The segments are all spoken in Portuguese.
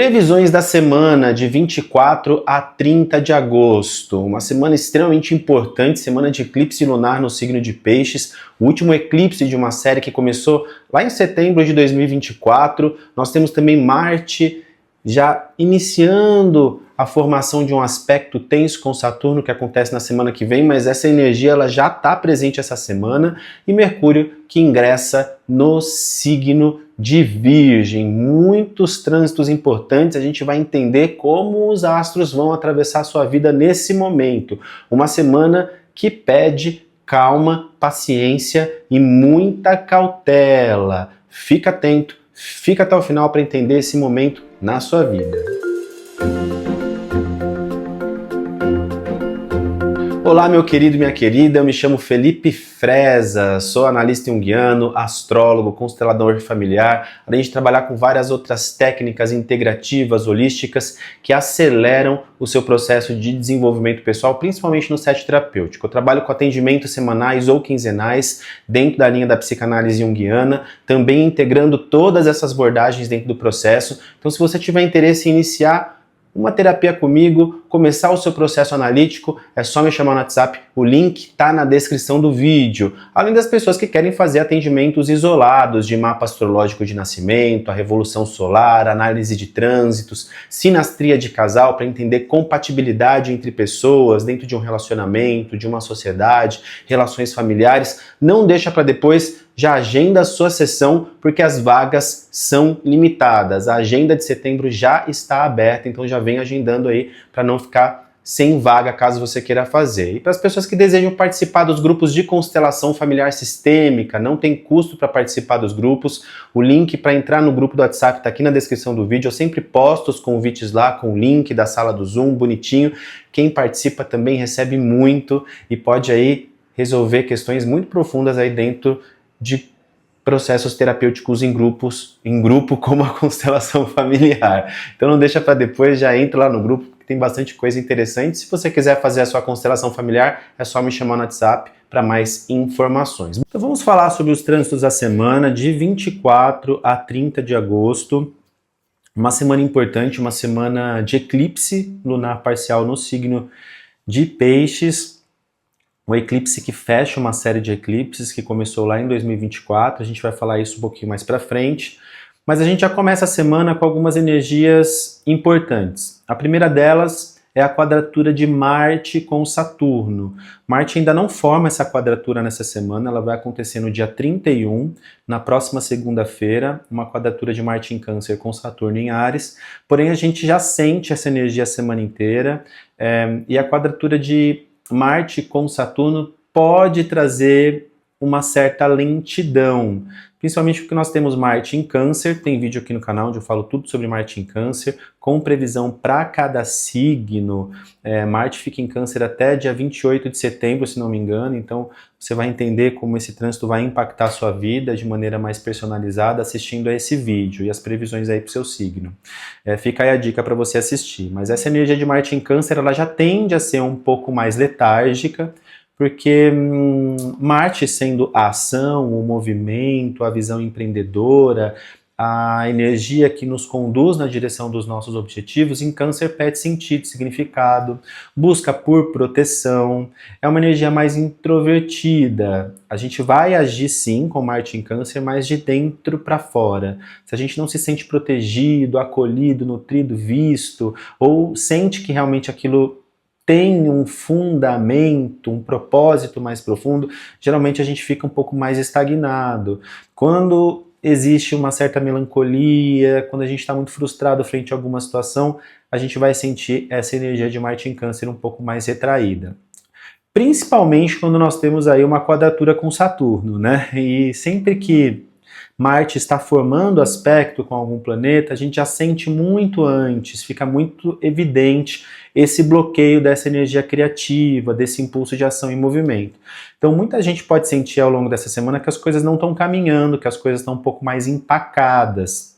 Previsões da semana de 24 a 30 de agosto. Uma semana extremamente importante, semana de eclipse lunar no signo de Peixes, o último eclipse de uma série que começou lá em setembro de 2024. Nós temos também Marte já iniciando a formação de um aspecto tenso com Saturno que acontece na semana que vem, mas essa energia ela já está presente essa semana, e Mercúrio que ingressa no signo de Virgem. Muitos trânsitos importantes, a gente vai entender como os astros vão atravessar a sua vida nesse momento. Uma semana que pede calma, paciência e muita cautela. Fica atento, fica até o final para entender esse momento na sua vida. Olá, meu querido e minha querida, eu me chamo Felipe Freza, sou analista junguiano, astrólogo, constelador familiar, além de trabalhar com várias outras técnicas integrativas, holísticas, que aceleram o seu processo de desenvolvimento pessoal, principalmente no set terapêutico. Eu trabalho com atendimentos semanais ou quinzenais dentro da linha da psicanálise junguiana, também integrando todas essas abordagens dentro do processo. Então, se você tiver interesse em iniciar uma terapia comigo, começar o seu processo analítico, é só me chamar no WhatsApp, o link está na descrição do vídeo. Além das pessoas que querem fazer atendimentos isolados de mapa astrológico de nascimento, a revolução solar, análise de trânsitos, sinastria de casal para entender compatibilidade entre pessoas dentro de um relacionamento, de uma sociedade, relações familiares, não deixa para depois. Já agenda a sua sessão, porque as vagas são limitadas. A agenda de setembro já está aberta, então já vem agendando aí para não ficar sem vaga caso você queira fazer. E para as pessoas que desejam participar dos grupos de constelação familiar sistêmica, não tem custo para participar dos grupos. O link para entrar no grupo do WhatsApp está aqui na descrição do vídeo. Eu sempre posto os convites lá com o link da sala do Zoom, bonitinho. Quem participa também recebe muito e pode aí resolver questões muito profundas aí dentro de processos terapêuticos em grupo como a constelação familiar. Então não deixa para depois, já entra lá no grupo, que tem bastante coisa interessante. Se você quiser fazer a sua constelação familiar, é só me chamar no WhatsApp para mais informações. Então vamos falar sobre os trânsitos da semana de 24 a 30 de agosto. Uma semana importante, uma semana de eclipse lunar parcial no signo de Peixes. O eclipse que fecha uma série de eclipses que começou lá em 2024, a gente vai falar isso um pouquinho mais para frente, mas a gente já começa a semana com algumas energias importantes. A primeira delas é a quadratura de Marte com Saturno. Marte ainda não forma essa quadratura nessa semana, ela vai acontecer no dia 31, na próxima segunda-feira, uma quadratura de Marte em Câncer com Saturno em Áries, porém a gente já sente essa energia a semana inteira, e a quadratura de Marte com Saturno pode trazer uma certa lentidão, principalmente porque nós temos Marte em Câncer, tem vídeo aqui no canal onde eu falo tudo sobre Marte em Câncer, com previsão para cada signo. Marte fica em Câncer até dia 28 de setembro, se não me engano, então você vai entender como esse trânsito vai impactar a sua vida de maneira mais personalizada assistindo a esse vídeo e as previsões aí para o seu signo. Fica aí a dica para você assistir, mas essa energia de Marte em Câncer ela já tende a ser um pouco mais letárgica, porque Marte sendo a ação, o movimento, a visão empreendedora, a energia que nos conduz na direção dos nossos objetivos, em Câncer perde sentido, significado, busca por proteção, é uma energia mais introvertida. A gente vai agir sim com Marte em Câncer, mas de dentro para fora. Se a gente não se sente protegido, acolhido, nutrido, visto, ou sente que realmente aquilo tem um fundamento, um propósito mais profundo, geralmente a gente fica um pouco mais estagnado. Quando existe uma certa melancolia, quando a gente está muito frustrado frente a alguma situação, a gente vai sentir essa energia de Marte em Câncer um pouco mais retraída. Principalmente quando nós temos aí uma quadratura com Saturno, né? E sempre que Marte está formando aspecto com algum planeta, a gente já sente muito antes, fica muito evidente esse bloqueio dessa energia criativa, desse impulso de ação e movimento. Então muita gente pode sentir ao longo dessa semana que as coisas não estão caminhando, que as coisas estão um pouco mais empacadas.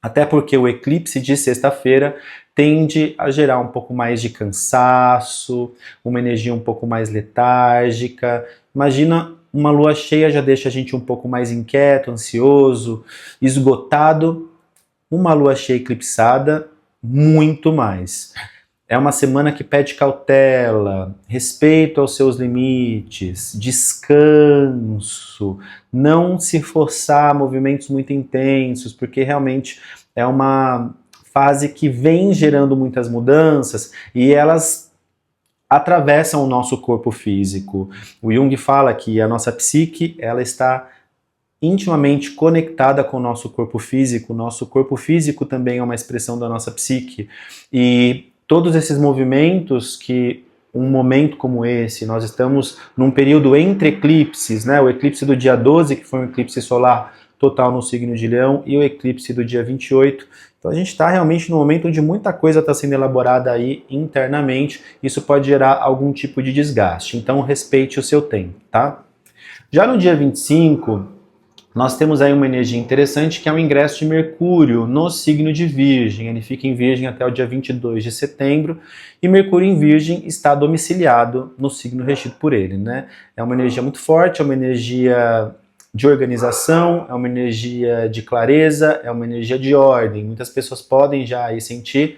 Até porque o eclipse de sexta-feira tende a gerar um pouco mais de cansaço, uma energia um pouco mais letárgica. Imagina, uma lua cheia já deixa a gente um pouco mais inquieto, ansioso, esgotado. Uma lua cheia eclipsada muito mais. É uma semana que pede cautela, respeito aos seus limites, descanso, não se forçar a movimentos muito intensos, porque realmente é uma fase que vem gerando muitas mudanças e elas atravessam o nosso corpo físico. O Jung fala que a nossa psique, ela está intimamente conectada com o nosso corpo físico. O nosso corpo físico também é uma expressão da nossa psique. E todos esses movimentos que um momento como esse, nós estamos num período entre eclipses, né? O eclipse do dia 12, que foi um eclipse solar total no signo de Leão, e o eclipse do dia 28. Então a gente está realmente num momento onde muita coisa está sendo elaborada aí internamente, isso pode gerar algum tipo de desgaste, então respeite o seu tempo, tá? Já no dia 25, nós temos aí uma energia interessante que é o ingresso de Mercúrio no signo de Virgem. Ele fica em Virgem até o dia 22 de setembro e Mercúrio em Virgem está domiciliado no signo regido por ele, né? É uma energia muito forte, é uma energia de organização, é uma energia de clareza, é uma energia de ordem. Muitas pessoas podem já aí sentir,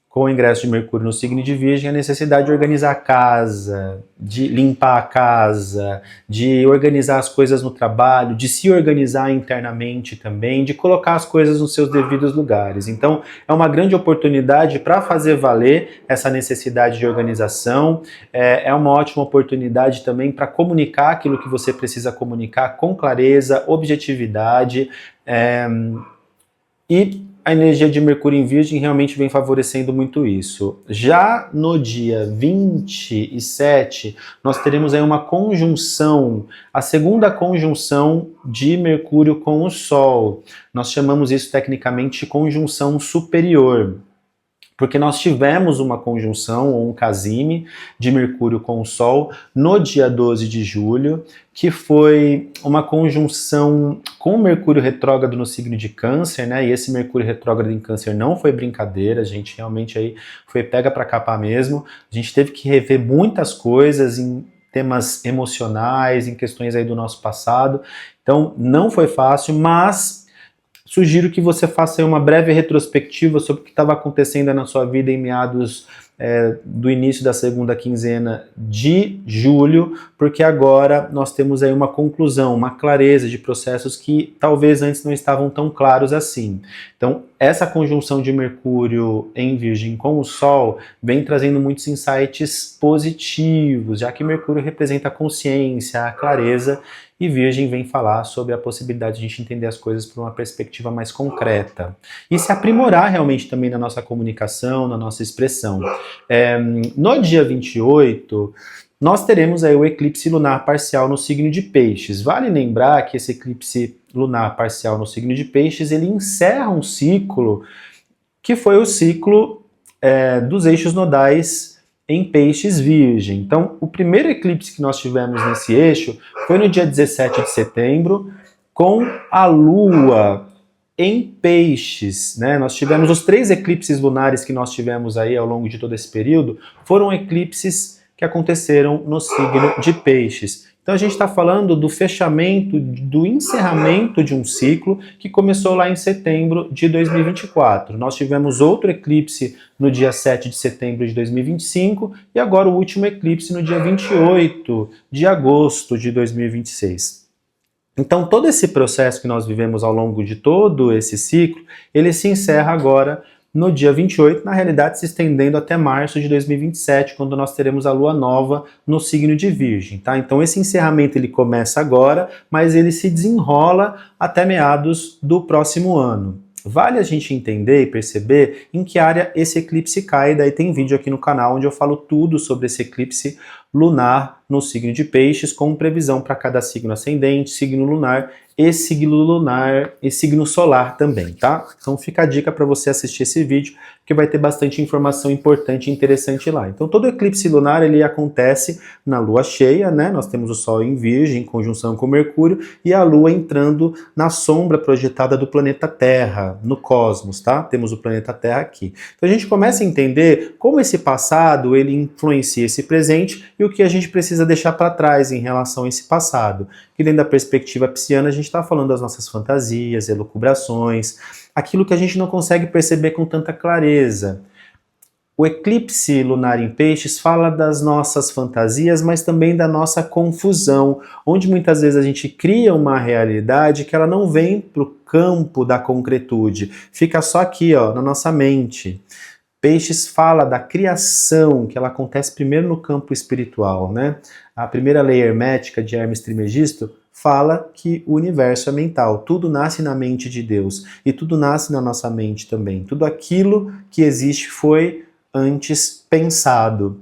com o ingresso de Mercúrio no signo de Virgem, a necessidade de organizar a casa, de limpar a casa, de organizar as coisas no trabalho, de se organizar internamente também, de colocar as coisas nos seus devidos lugares. Então, é uma grande oportunidade para fazer valer essa necessidade de organização, é uma ótima oportunidade também para comunicar aquilo que você precisa comunicar com clareza, objetividade, e a energia de Mercúrio em Virgem realmente vem favorecendo muito isso. Já no dia 27, nós teremos aí uma conjunção, a segunda conjunção de Mercúrio com o Sol. Nós chamamos isso tecnicamente de conjunção superior, porque nós tivemos uma conjunção, ou um casime, de Mercúrio com o Sol no dia 12 de julho, que foi uma conjunção com Mercúrio retrógrado no signo de Câncer, né? E esse Mercúrio retrógrado em Câncer não foi brincadeira, a gente realmente aí foi pega para capar mesmo. A gente teve que rever muitas coisas em temas emocionais, em questões aí do nosso passado. Então, não foi fácil, mas sugiro que você faça aí uma breve retrospectiva sobre o que estava acontecendo na sua vida em meados do início da segunda quinzena de julho, porque agora nós temos aí uma conclusão, uma clareza de processos que talvez antes não estavam tão claros assim. Então, essa conjunção de Mercúrio em Virgem com o Sol vem trazendo muitos insights positivos, já que Mercúrio representa a consciência, a clareza, e Virgem vem falar sobre a possibilidade de a gente entender as coisas por uma perspectiva mais concreta. E se aprimorar realmente também na nossa comunicação, na nossa expressão. No dia 28, nós teremos aí o eclipse lunar parcial no signo de Peixes. Vale lembrar que esse eclipse lunar parcial no signo de Peixes, ele encerra um ciclo que foi o ciclo dos eixos nodais em Peixes Virgem. Então, o primeiro eclipse que nós tivemos nesse eixo foi no dia 17 de setembro, com a Lua em Peixes, né? Nós tivemos os 3 eclipses lunares que nós tivemos aí ao longo de todo esse período, foram eclipses que aconteceram no signo de Peixes. Então a gente está falando do fechamento, do encerramento de um ciclo que começou lá em setembro de 2024. Nós tivemos outro eclipse no dia 7 de setembro de 2025 e agora o último eclipse no dia 28 de agosto de 2026. Então todo esse processo que nós vivemos ao longo de todo esse ciclo, ele se encerra agora no dia 28, na realidade se estendendo até março de 2027, quando nós teremos a lua nova no signo de Virgem, tá? Então esse encerramento ele começa agora, mas ele se desenrola até meados do próximo ano. Vale a gente entender e perceber em que área esse eclipse cai, daí tem vídeo aqui no canal onde eu falo tudo sobre esse eclipse lunar no signo de Peixes, com previsão para cada signo ascendente, signo lunar e signo solar também, tá? Então fica a dica para você assistir esse vídeo, que vai ter bastante informação importante e interessante lá. Então todo eclipse lunar ele acontece na lua cheia, né? Nós temos o Sol em Virgem, em conjunção com Mercúrio, e a lua entrando na sombra projetada do planeta Terra, no cosmos, tá? Temos o planeta Terra aqui. Então a gente começa a entender como esse passado ele influencia esse presente e o que a gente precisa deixar para trás em relação a esse passado. Que dentro da perspectiva pisciana a gente está falando das nossas fantasias, elucubrações, aquilo que a gente não consegue perceber com tanta clareza. O eclipse lunar em Peixes fala das nossas fantasias, mas também da nossa confusão, onde muitas vezes a gente cria uma realidade que ela não vem para o campo da concretude, fica só aqui, ó, na nossa mente. Peixes fala da criação, que ela acontece primeiro no campo espiritual, né? A primeira lei hermética de Hermes Trismegisto fala que o universo é mental, tudo nasce na mente de Deus e tudo nasce na nossa mente também. Tudo aquilo que existe foi antes pensado.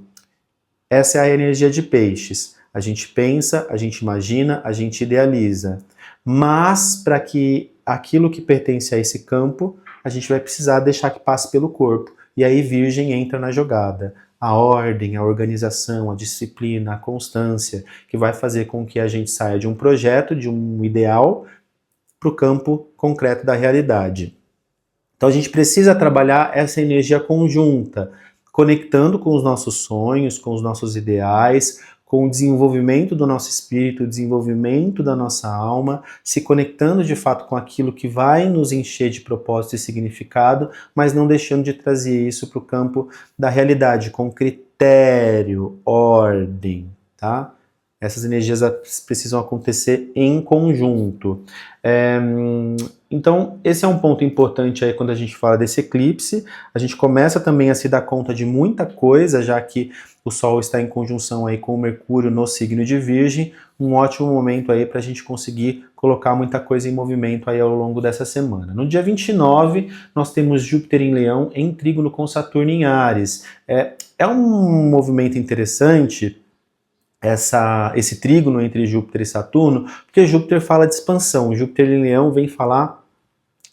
Essa é a energia de Peixes. A gente pensa, a gente imagina, a gente idealiza. Mas para que aquilo que pertence a esse campo, a gente vai precisar deixar que passe pelo corpo. E aí Virgem entra na jogada. A ordem, a organização, a disciplina, a constância, que vai fazer com que a gente saia de um projeto, de um ideal, para o campo concreto da realidade. Então a gente precisa trabalhar essa energia conjunta, conectando com os nossos sonhos, com os nossos ideais, com o desenvolvimento do nosso espírito, o desenvolvimento da nossa alma, se conectando de fato com aquilo que vai nos encher de propósito e significado, mas não deixando de trazer isso para o campo da realidade, com critério, ordem, tá? Essas energias precisam acontecer em conjunto. Então, esse é um ponto importante aí quando a gente fala desse eclipse. A gente começa também a se dar conta de muita coisa, já que o Sol está em conjunção aí com o Mercúrio no signo de Virgem. Um ótimo momento aí para a gente conseguir colocar muita coisa em movimento aí ao longo dessa semana. No dia 29, nós temos Júpiter em Leão em trígono com Saturno em Áries. É um movimento interessante, esse trígono entre Júpiter e Saturno, porque Júpiter fala de expansão. Júpiter em Leão vem falar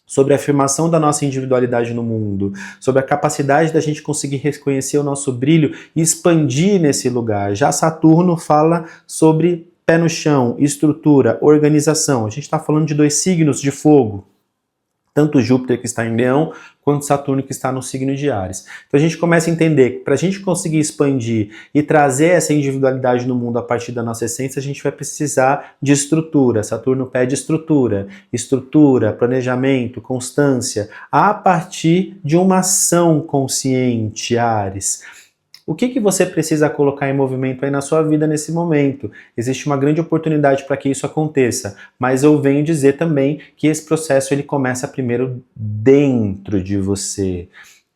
sobre a afirmação da nossa individualidade no mundo, sobre a capacidade da gente conseguir reconhecer o nosso brilho e expandir nesse lugar. Já Saturno fala sobre pé no chão, estrutura, organização. A gente está falando de dois signos de fogo, tanto Júpiter que está em Leão, quanto Saturno que está no signo de Áries. Então a gente começa a entender que para a gente conseguir expandir e trazer essa individualidade no mundo a partir da nossa essência, a gente vai precisar de estrutura. Saturno pede estrutura, planejamento, constância, a partir de uma ação consciente, Áries. O que você precisa colocar em movimento aí na sua vida nesse momento? Existe uma grande oportunidade para que isso aconteça, mas eu venho dizer também que esse processo ele começa primeiro dentro de você,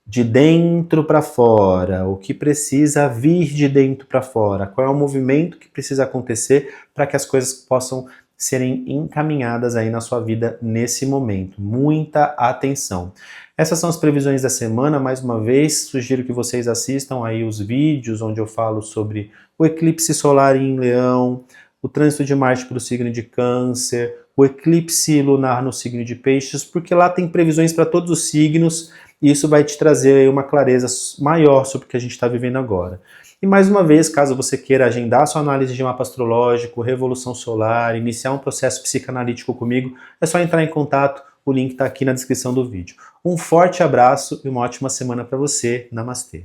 de dentro para fora, o que precisa vir de dentro para fora, qual é o movimento que precisa acontecer para que as coisas possam serem encaminhadas aí na sua vida nesse momento. Muita atenção. Essas são as previsões da semana. Mais uma vez, sugiro que vocês assistam aí os vídeos onde eu falo sobre o eclipse solar em Leão, o trânsito de Marte para o signo de Câncer, o eclipse lunar no signo de Peixes, porque lá tem previsões para todos os signos e isso vai te trazer aí uma clareza maior sobre o que a gente está vivendo agora. E mais uma vez, caso você queira agendar sua análise de mapa astrológico, revolução solar, iniciar um processo psicanalítico comigo, é só entrar em contato, o link está aqui na descrição do vídeo. Um forte abraço e uma ótima semana para você. Namastê!